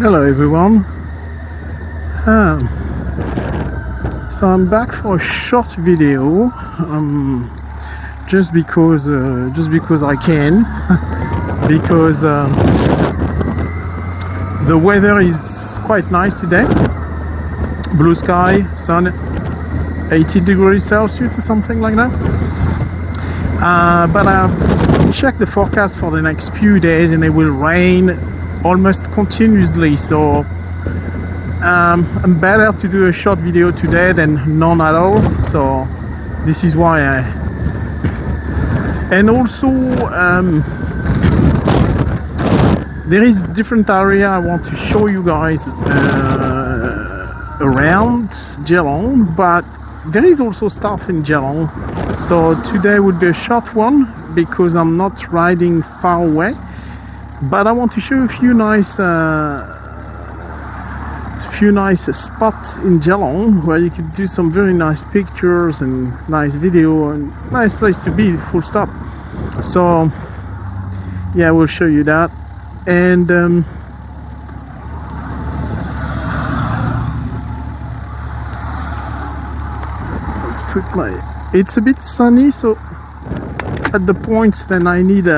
Hello everyone. So I'm back for a short video, just because I can, because the weather is quite nice today. Blue sky, sun, 80 degrees Celsius or something like that. But I've checked the forecast for the next few days, and it will rain almost continuously, so I'm better to do a short video today than none at all. So this is why and also there is different area I want to show you guys around Geelong, but there is also stuff in Geelong. So today would be a short one because I'm not riding far away. But I want to show you a few nice spots in Geelong where you could do some very nice pictures and nice video, and nice place to be, full stop. So yeah, we'll show you that. And let's put it's a bit sunny, so at the points then I need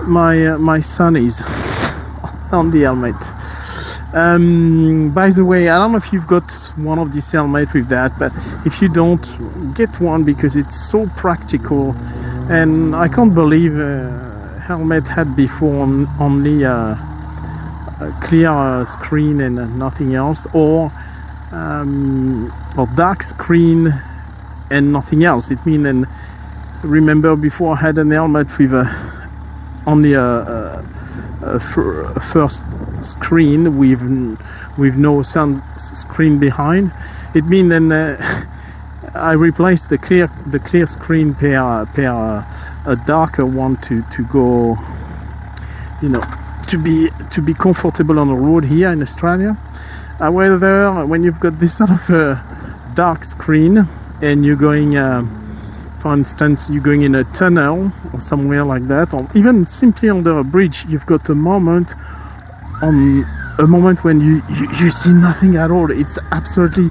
my sunnies on the helmet. By the way, I don't know if you've got one of these helmets with that, but if you don't, get one because it's so practical. And I can't believe helmet had before only a clear screen and nothing else, or dark screen and nothing else. It means, and remember before I had an helmet with only a first screen with no sound screen behind. It means then I replaced the clear screen per a darker one to go, you know, to be comfortable on the road here in Australia. However, when you've got this sort of dark screen and you're going for instance, you're going in a tunnel or somewhere like that, or even simply under a bridge, you've got a moment when you see nothing at all. It's absolutely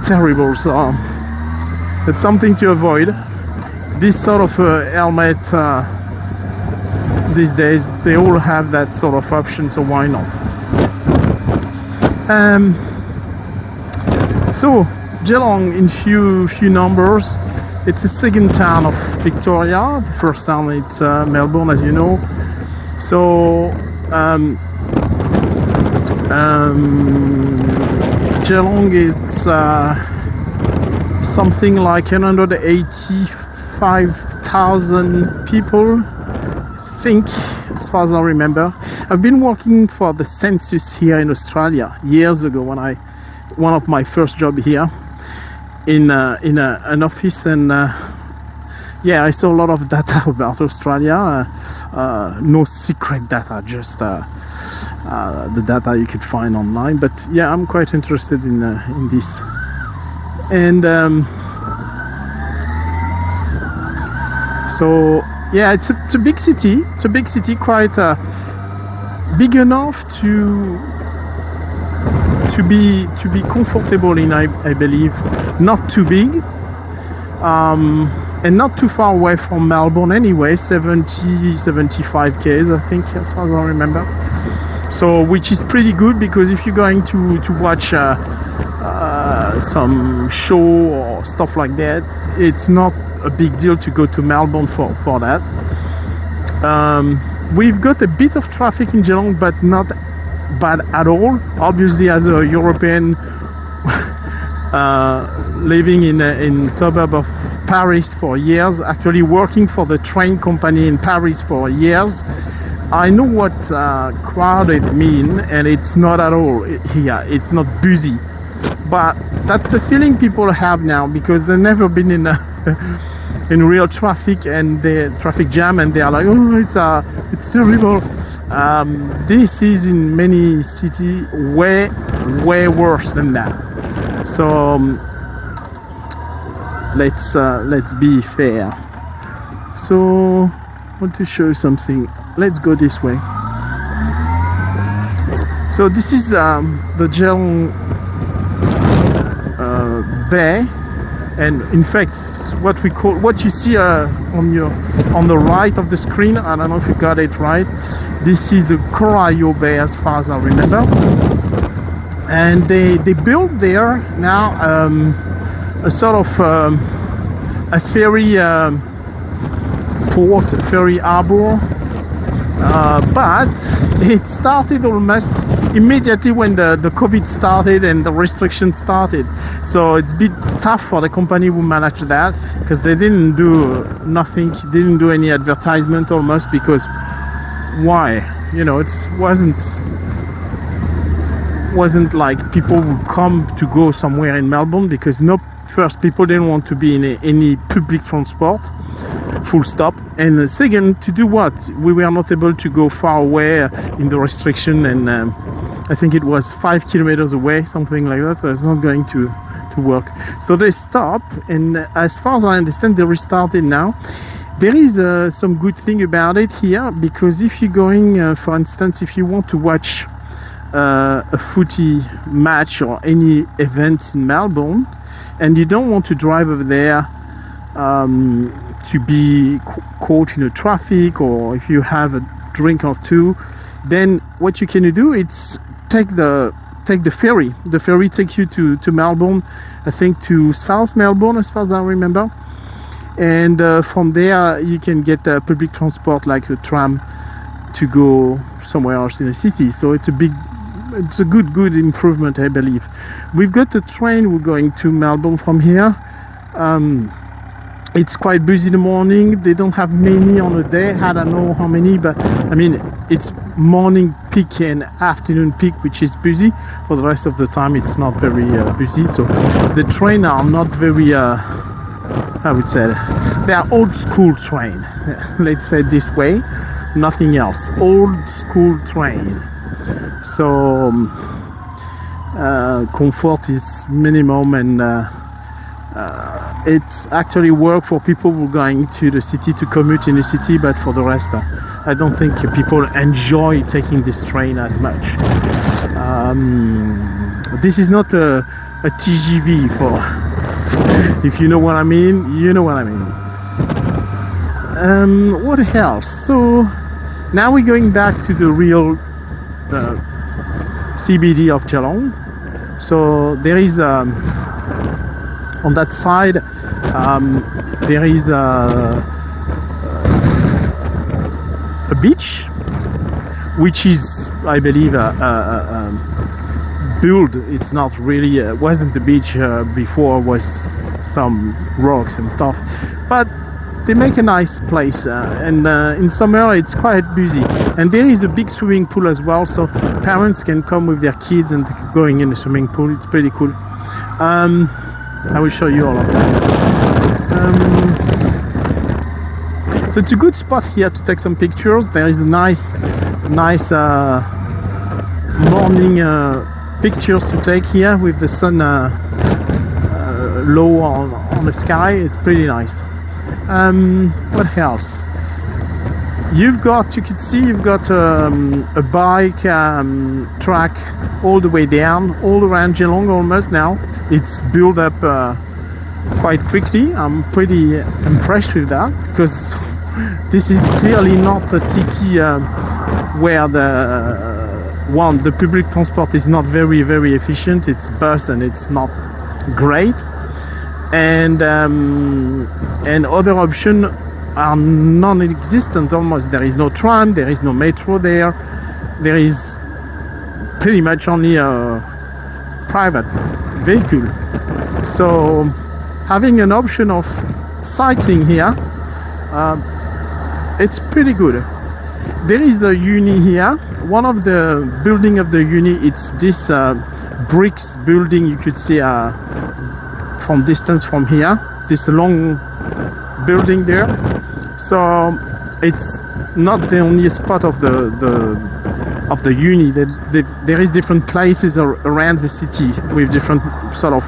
terrible. So it's something to avoid. This sort of helmet these days, they all have that sort of option, so why not? So Geelong in few numbers. It's the second town of Victoria. The first town it's Melbourne, as you know. So Geelong, it's something like 185,000 people, I think, as far as I remember. I've been working for the census here in Australia years ago when one of my first job here. In an office, and yeah, I saw a lot of data about Australia. No secret data, just the data you could find online. But yeah, I'm quite interested in this. And so yeah, it's a big city. It's a big city, quite big enough to be comfortable in, I believe. Not too big, and not too far away from Melbourne anyway. 75 k's, I think, as far as I remember. So which is pretty good, because if you're going to watch some show or stuff like that, it's not a big deal to go to Melbourne for that. We've got a bit of traffic in Geelong, but not bad at all. Obviously, as a European, living in suburb of Paris for years, actually working for the train company in Paris for years. I know what crowded mean, and it's not at all here. It's not busy, but that's the feeling people have now because they've never been in in real traffic and the traffic jam, and they are like, oh, it's terrible. This is in many cities way worse than that. So let's be fair. So I want to show you something. Let's go this way. So this is the Geelong Bay, and in fact, what you see on the right of the screen. I don't know if you got it right. This is a Corio Bay, as far as I remember, and they built there now a sort of a ferry port, a ferry harbor. But it started almost immediately when the COVID started and the restrictions started. So it's a bit tough for the company who managed that, because they didn't do nothing, didn't do any advertisement almost, because why? You know, it wasn't like people would come to go somewhere in Melbourne, because first, people didn't want to be in any public transport, full stop, and second, to do what? We were not able to go far away in the restriction, and I think it was 5 kilometers away, something like that, so it's not going to work. So they stopped, and as far as I understand, they restarted now. There is some good thing about it here, because if you're going, for instance, if you want to watch a footy match or any event in Melbourne, and you don't want to drive over there to be caught in a traffic, or if you have a drink or two, then what you can do is take the ferry. The ferry takes you to Melbourne, I think to South Melbourne, as far as I remember, and from there you can get public transport like a tram to go somewhere else in the city. So it's a good improvement, I believe. We've got a train, we're going to Melbourne from here. It's quite busy in the morning. They don't have many on a day. I don't know how many, but I mean, it's morning peak and afternoon peak, which is busy. For the rest of the time, it's not very busy. So the trains are not very, I would say, they are old school train. Let's say this way, nothing else. Old school train. So comfort is minimum, and it's actually work for people who are going to the city to commute in the city, but for the rest, I don't think people enjoy taking this train as much. This is not a TGV for if you know what I mean, you know what I mean. What else? So now we're going back to the real CBD of Geelong. So there is on that side there is a beach, which is, I believe, built. It's not really wasn't the beach before, was some rocks and stuff, but they make a nice place, and in summer it's quite busy, and there is a big swimming pool as well, so parents can come with their kids and going in the swimming pool. It's pretty cool. I will show you all of that. So it's a good spot here to take some pictures. There is a nice morning pictures to take here with the sun low on the sky. It's pretty nice. What else? You can see you've got a bike track all the way down, all around Geelong almost now. It's built up quite quickly. I'm pretty impressed with that, because this is clearly not a city where the public transport is not very efficient. It's bus and it's not great, and other options are non-existent almost. There is no tram, there is no metro there is pretty much only a private vehicle. So having an option of cycling here, it's pretty good. There is the uni here. One of the building of the uni, it's this bricks building you could see from distance from here. This long building there. So it's not the only spot of the uni. There is different places around the city with different sort of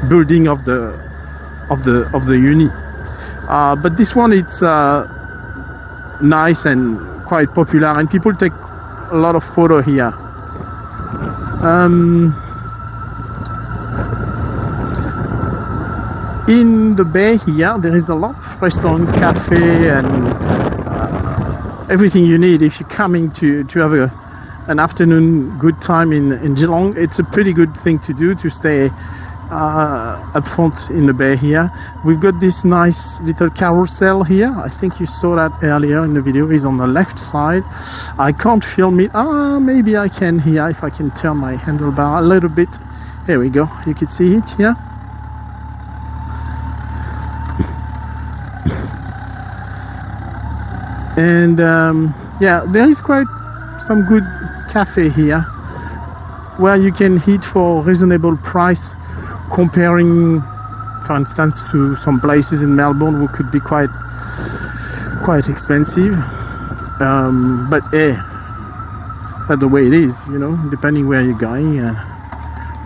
building of the uni. But this one, it's nice and quite popular, and people take a lot of photo here. In the bay here, there is a lot of restaurant, cafe, and everything you need if you're coming to have an afternoon good time in Geelong. It's a pretty good thing to do, to stay up front in the bay here. We've got this nice little carousel here. I think you saw that earlier in the video. It's on the left side. I can't film it. Maybe I can here if I can turn my handlebar a little bit. Here we go. You can see it here. And yeah, there is quite some good cafe here where you can eat for reasonable price, comparing, for instance, to some places in Melbourne which could be quite expensive. But that's the way it is, you know, depending where you're going.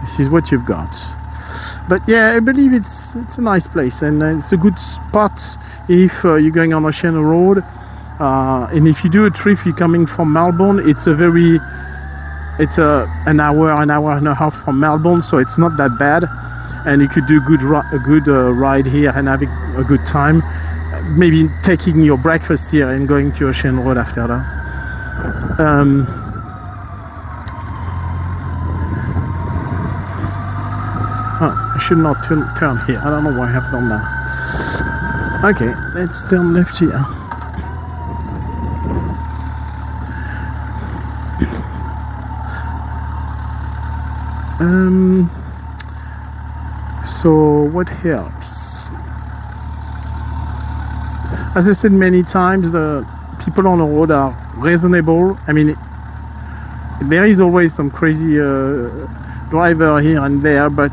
This is what you've got. But yeah, I believe it's a nice place, and it's a good spot if you're going on Ocean Road. And if you do a trip, you're coming from Melbourne, it's an hour and a half from Melbourne, so it's not that bad, and you could do a good ride here and having a good time, maybe taking your breakfast here and going to Ocean Road after that. I should not turn here. I don't know why I have done that. Okay, let's turn left here. So what else? As I said many times, the people on the road are reasonable. I mean, there is always some crazy driver here and there, but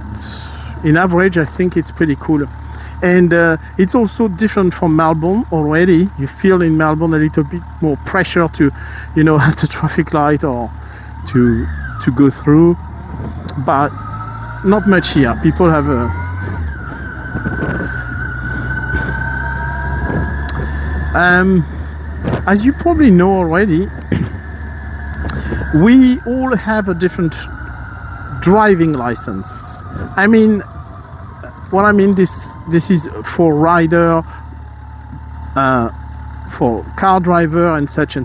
in average, I think it's pretty cool. And it's also different from Melbourne already. You feel in Melbourne a little bit more pressure to, you know, at the traffic light or to go through. But not much here. People have as you probably know already, we all have a different driving license. I mean, what I mean, this is for rider, for car driver and such.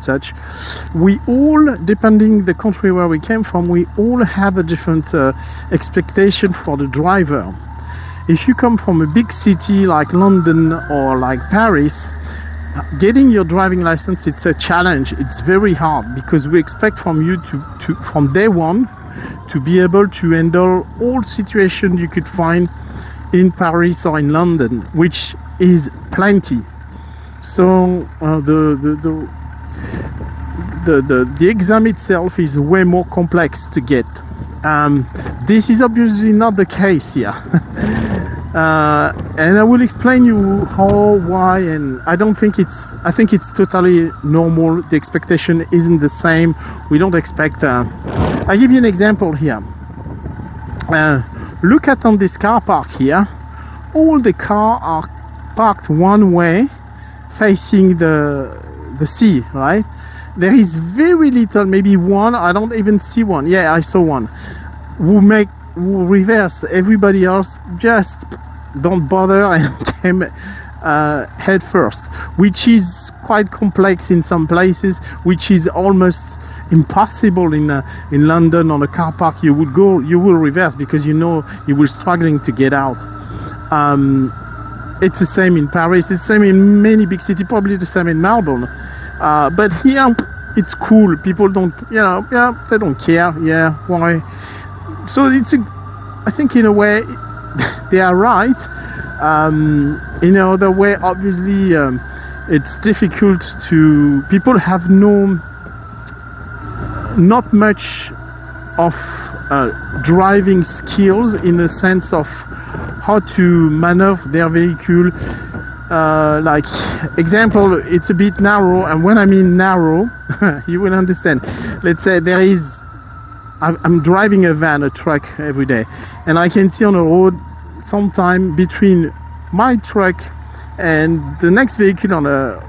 We all, depending the country where we came from, we all have a different expectation for the driver. If you come from a big city like London or like Paris, getting your driving license, it's a challenge. It's very hard because we expect from you to from day one to be able to handle all situations you could find in Paris or in London, which is plenty. So the exam itself is way more complex to get. This is obviously not the case here. And I will explain you how, why, and I think it's totally normal. The expectation isn't the same. We don't expect. I give you an example here. Look at on this car park here. All the cars are parked one way, facing the sea, right? There is very little, maybe one. I don't even see one. Yeah, I saw one. Who reverse. Everybody else just don't bother and came head first, which is quite complex in some places, which is almost impossible in London. On a car park you will reverse because you know you will struggling to get out. It's the same in Paris, it's the same in many big cities, probably the same in Melbourne, but here it's cool. People don't, you know, yeah, they don't care. Yeah, why? So I think in a way they are right. In another way, obviously, it's difficult to. People have not much of driving skills in the sense of how to maneuver their vehicle. Like example, it's a bit narrow, and when I mean narrow, you will understand. Let's say I'm driving a van, a truck every day, and I can see on the road sometime between my truck and the next vehicle on the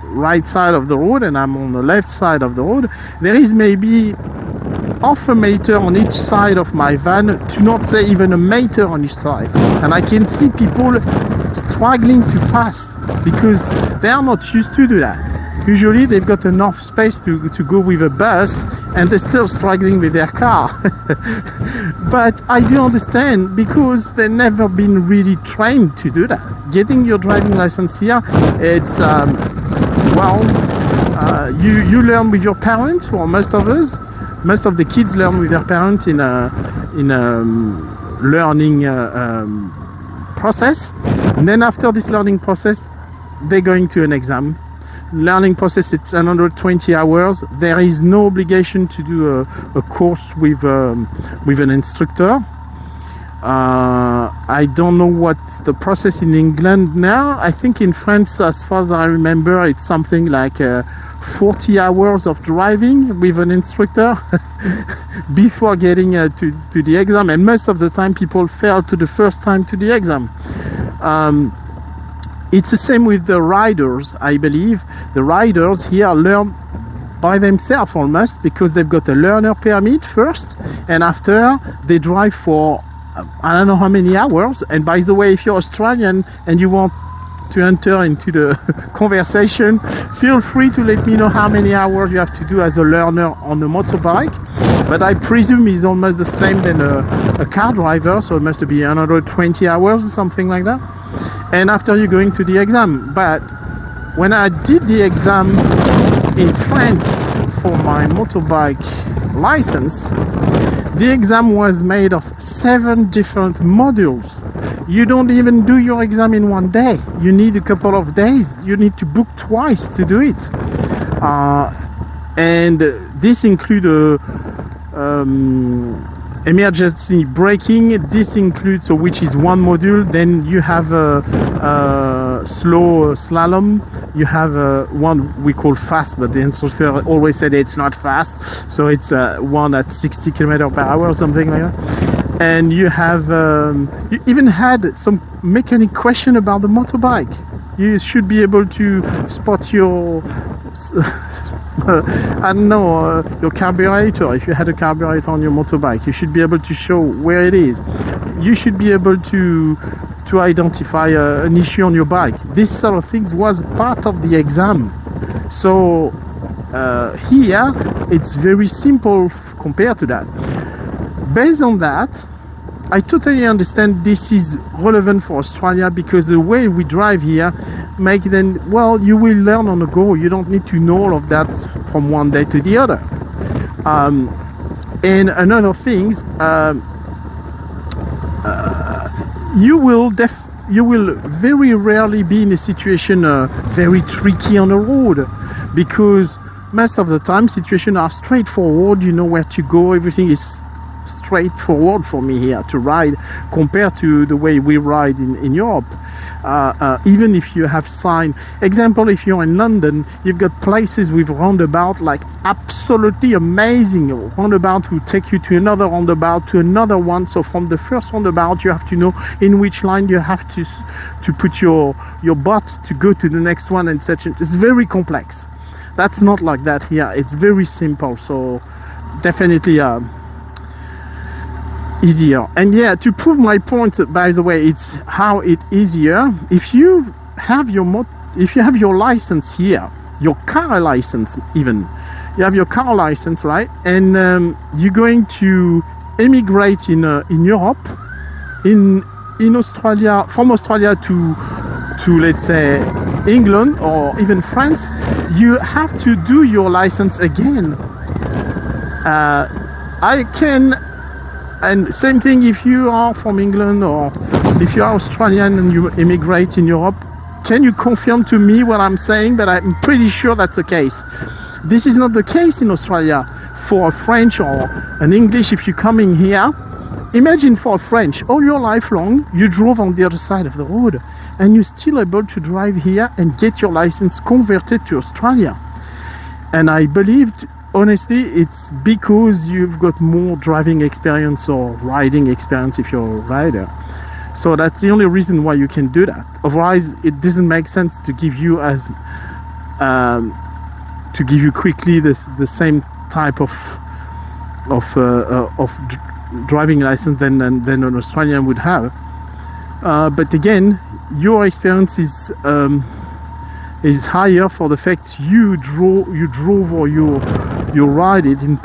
right side of the road, and I'm on the left side of the road, there is maybe half a meter on each side of my van, to not say even a meter on each side, and I can see people struggling to pass because they are not used to do that. Usually they've got enough space to go with a bus, and they're still struggling with their car. But I do understand, because they've never been really trained to do that. Getting your driving license here, it's you learn with your parents. For most of us, most of the kids learn with their parents in a learning process, and then after this learning process, they're going to an exam. Learning process, it's 120 hours. There is no obligation to do a course with an instructor. I don't know what's the process in England now. I think in France, as far as I remember, it's something like 40 hours of driving with an instructor before getting to the exam, and most of the time people fail to the first time to the exam. It's the same with the riders, I believe. The riders here learn by themselves almost, because they've got a learner permit first, and after they drive for I don't know how many hours. And by the way, if you're Australian and you want to enter into the conversation, feel free to let me know how many hours you have to do as a learner on a motorbike. But I presume it's almost the same than a car driver, so it must be 120 hours or something like that. And after you're going to the exam. But when I did the exam in France for my motorbike license, the exam was made of 7 different modules. You don't even do your exam in one day. You need a couple of days. You need to book twice to do it. And this includes emergency braking. This includes, which is one module. Then you have a slow slalom. You have one we call fast, but the instructor always said it's not fast. So it's one at 60 km per hour or something like that. And you have, you even had some mechanic question about the motorbike. You should be able to spot your I don't know, your carburetor. If you had a carburetor on your motorbike, you should be able to show where it is. You should be able to identify an issue on your bike. This sort of things was part of the exam. So here it's very simple compared to that. Based on that, I totally understand this is relevant for Australia, because the way we drive here make them, well, you will learn on the go. You don't need to know all of that from one day to the other. And another thing, you will very rarely be in a situation very tricky on the road, because most of the time situations are straightforward. You know where to go. Everything is straightforward for me here to ride, compared to the way we ride in Europe. Even if you have sign, example, if you're in London, you've got places with roundabout, like absolutely amazing roundabout, who take you to another roundabout, to another one. So from the first roundabout, you have to know in which line you have to put your butt to go to the next one, and such. It's very complex. That's not like that here. It's very simple. So definitely easier. And yeah, to prove my point, by the way, it's how it easier. If you have your license here, your car license, even you have your car license, right? And you're going to immigrate in Europe, in Australia, from Australia to let's say England or even France, you have to do your license again. I can And same thing if you are from England or if you are Australian and you immigrate in Europe. Can you confirm to me what I'm saying? But I'm pretty sure that's the case. This is not the case in Australia for a French or an English. If you're coming here, imagine for a French, all your life long, you drove on the other side of the road and you're still able to drive here and get your license converted to Australia. And I believed, honestly, it's because you've got more driving experience or riding experience if you're a rider. So that's the only reason why you can do that. Otherwise, it doesn't make sense to give you quickly the same type of driving license than an Australian would have. But again, your experience is higher for the fact you drove or you ride it in